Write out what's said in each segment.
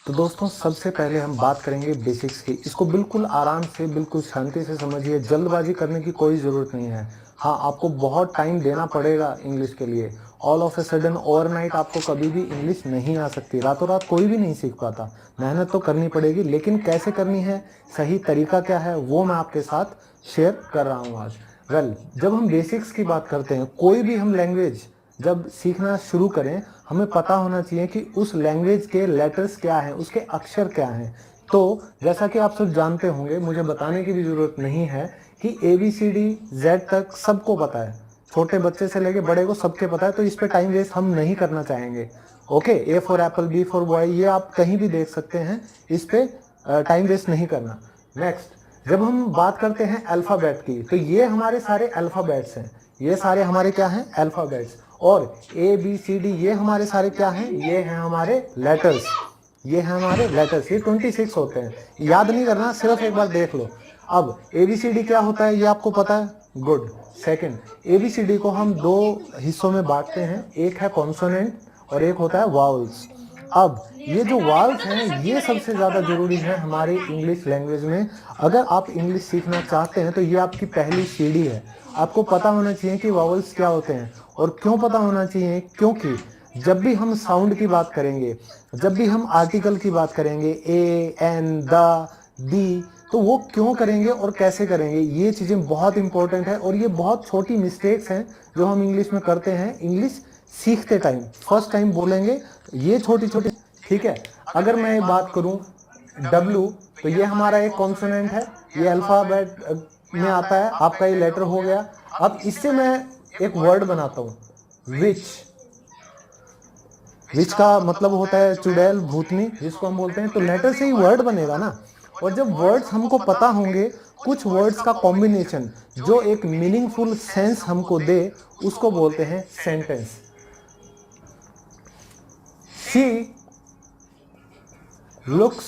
तो दोस्तों सबसे पहले हम बात करेंगे बेसिक्स की। इसको बिल्कुल आराम से, बिल्कुल शांति से समझिए, जल्दबाजी करने की कोई ज़रूरत नहीं है। हाँ, आपको बहुत टाइम देना पड़ेगा इंग्लिश के लिए। All of a sudden overnight आपको कभी भी इंग्लिश नहीं आ सकती, रातों रात कोई भी नहीं सीख पाता। मेहनत तो करनी पड़ेगी, लेकिन कैसे करनी है, सही तरीका क्या है, वो मैं आपके साथ शेयर कर रहा हूँ आज। जब हम बेसिक्स की बात करते हैं, कोई भी हम लैंग्वेज जब सीखना शुरू करें, हमें पता होना चाहिए कि उस लैंग्वेज के लेटर्स क्या हैं, उसके अक्षर क्या हैं। तो जैसा कि आप सब जानते होंगे, मुझे बताने की भी ज़रूरत नहीं है कि ABCD Z तक सबको पता है। छोटे बच्चे से लेके बड़े को सबके पता है, तो इस पे टाइम वेस्ट हम नहीं करना चाहेंगे। Okay, A for Apple, B for boy, ये आप कहीं भी देख सकते हैं, इस पे टाइम वेस्ट नहीं करना। नेक्स्ट, जब हम बात करते हैं अल्फ़ाबेट की, तो ये हमारे सारे अल्फ़ाबेट्स हैं। ये सारे हमारे क्या हैं, अल्फ़ाबेट्स। और ABCD ये हमारे सारे क्या हैं, ये हैं हमारे लेटर्स। ये हैं हमारे लेटर्स, ये 26 होते हैं। याद नहीं करना, सिर्फ एक बार देख लो। अब ABCD क्या होता है, ये आपको पता है, गुड। सेकंड, ABCD को हम दो हिस्सों में बांटते हैं, एक है कॉन्सोनेंट और एक होता है वाउल्स। अब ये जो वाल्स हैं, ये सबसे ज़्यादा ज़रूरी है हमारे इंग्लिश लैंग्वेज में। अगर आप इंग्लिश सीखना चाहते हैं तो ये आपकी पहली सीढ़ी है। आपको पता होना चाहिए कि वावल्स क्या होते हैं। और क्यों पता होना चाहिए, क्योंकि जब भी हम साउंड की बात करेंगे, जब भी हम आर्टिकल की बात करेंगे, ए, एन, द, दी, तो वो क्यों करेंगे और कैसे करेंगे, ये चीज़ें बहुत इंपॉर्टेंट है। और ये बहुत छोटी मिस्टेक्स हैं जो हम इंग्लिश में करते हैं इंग्लिश सीखते टाइम, फर्स्ट टाइम बोलेंगे, ये छोटी छोटी। ठीक है, अगर मैं बात करूं W, तो ये हमारा एक कॉन्सोनेंट है, ये अल्फाबेट में आता है, आपका ये लेटर हो गया। अब इससे मैं एक वर्ड बनाता हूं, विच। विच का मतलब होता है चुड़ैल, भूतनी, जिसको हम बोलते हैं। तो लेटर से ही वर्ड बनेगा ना। और जब वर्ड्स हमको पता होंगे, कुछ वर्ड्स का कॉम्बिनेशन जो एक मीनिंगफुल सेंस हमको दे, उसको बोलते हैं sentence. She looks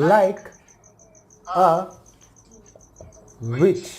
like a witch।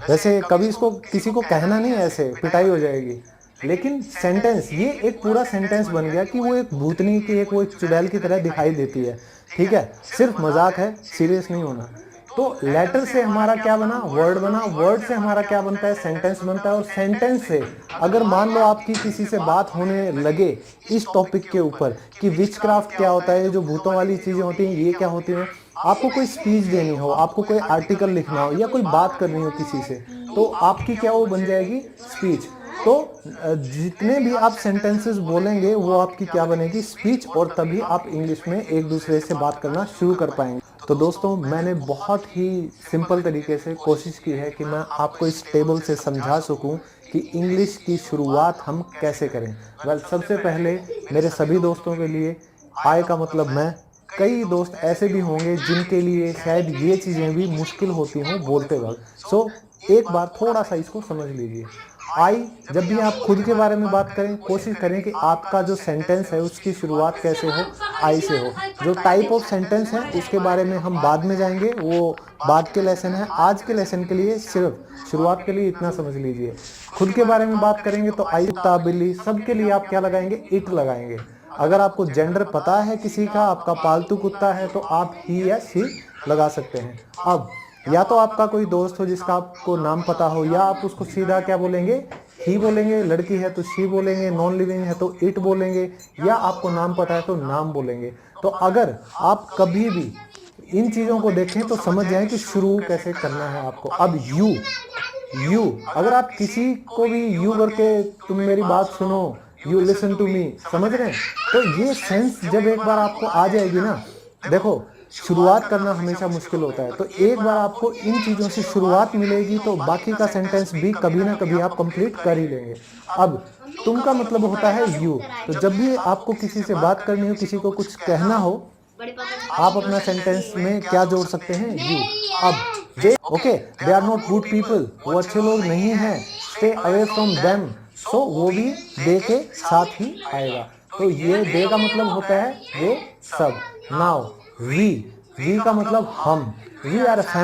वैसे कभी इसको किसी को कहना नहीं, ऐसे पिटाई हो जाएगी। लेकिन सेंटेंस, ये एक पूरा सेंटेंस बन गया कि वो एक भूतनी की, एक वो एक चुड़ैल की तरह दिखाई देती है। ठीक है, सिर्फ मजाक है, सीरियस नहीं होना। तो लेटर से हमारा क्या बना, वर्ड बना। वर्ड से हमारा क्या बनता है, सेंटेंस बनता है। और सेंटेंस से अगर मान लो आपकी किसी से बात होने लगे इस टॉपिक के ऊपर कि विचक्राफ्ट क्या होता है, जो भूतों वाली चीजें होती हैं ये क्या होती हैं, आपको कोई स्पीच देनी हो, आपको कोई आर्टिकल लिखना हो, या कोई बात करनी हो किसी से, तो आपकी क्या वो बन जाएगी, स्पीच। तो जितने भी आप सेंटेंसेस बोलेंगे वो आपकी क्या बनेगी, स्पीच। और तभी आप इंग्लिश में एक दूसरे से बात करना शुरू कर पाएंगे। तो दोस्तों, मैंने बहुत ही सिंपल तरीके से कोशिश की है कि मैं आपको इस टेबल से समझा सकूं कि इंग्लिश की शुरुआत हम कैसे करें। सबसे पहले मेरे सभी दोस्तों के लिए, आय का मतलब मैं, कई दोस्त ऐसे भी होंगे जिनके लिए शायद ये चीज़ें भी मुश्किल होती हों बोलते वक्त। सो एक बार थोड़ा सा इसको समझ लीजिए। आई, जब भी आप खुद के बारे में बात करें, कोशिश करें कि आपका जो सेंटेंस है उसकी शुरुआत कैसे हो, आई से हो। जो टाइप ऑफ सेंटेंस है उसके बारे में हम बाद में जाएंगे, वो बाद के लेसन है। आज के लेसन के लिए सिर्फ शुरुआत के लिए इतना समझ लीजिए। खुद के बारे में बात करेंगे तो आई, कुत्ता, बिल्ली, सबके लिए आप क्या लगाएंगे, इट लगाएंगे। अगर आपको जेंडर पता है किसी का, आपका पालतू कुत्ता है, तो आप ही या शी लगा सकते हैं। अब या तो आपका कोई दोस्त हो जिसका आपको नाम पता हो, या आप उसको सीधा क्या बोलेंगे, ही बोलेंगे। लड़की है तो शी बोलेंगे, नॉन लिविंग है तो इट बोलेंगे, या आपको नाम पता है तो नाम बोलेंगे। तो अगर आप कभी भी इन चीजों को देखें तो समझ जाएं कि शुरू कैसे करना है आपको। अब यू, अगर आप किसी को भी यू करके, तुम मेरी बात सुनो, यू लिसन टू मी, समझ रहे हैं, तो ये सेंस जब एक बार आपको आ जाएगी ना, देखो शुरुआत करना हमेशा मुश्किल होता है। तो एक बार आपको इन चीजों से शुरुआत मिलेगी तो बाकी का सेंटेंस भी कभी ना कभी आप कंप्लीट कर ही लेंगे। अब तुम का मतलब होता है यू। तो जब भी आपको किसी से बात करनी हो, किसी को कुछ कहना हो, आप अपना सेंटेंस में क्या जोड़ सकते हैं, यू। अब they, okay, they are not good people, वो अच्छे लोग नहीं हैं, stay away from them. So वो भी दे के साथ ही आएगा। तो ये दे का मतलब होता है वे सब। नाउ वी का मतलब हम, वी आर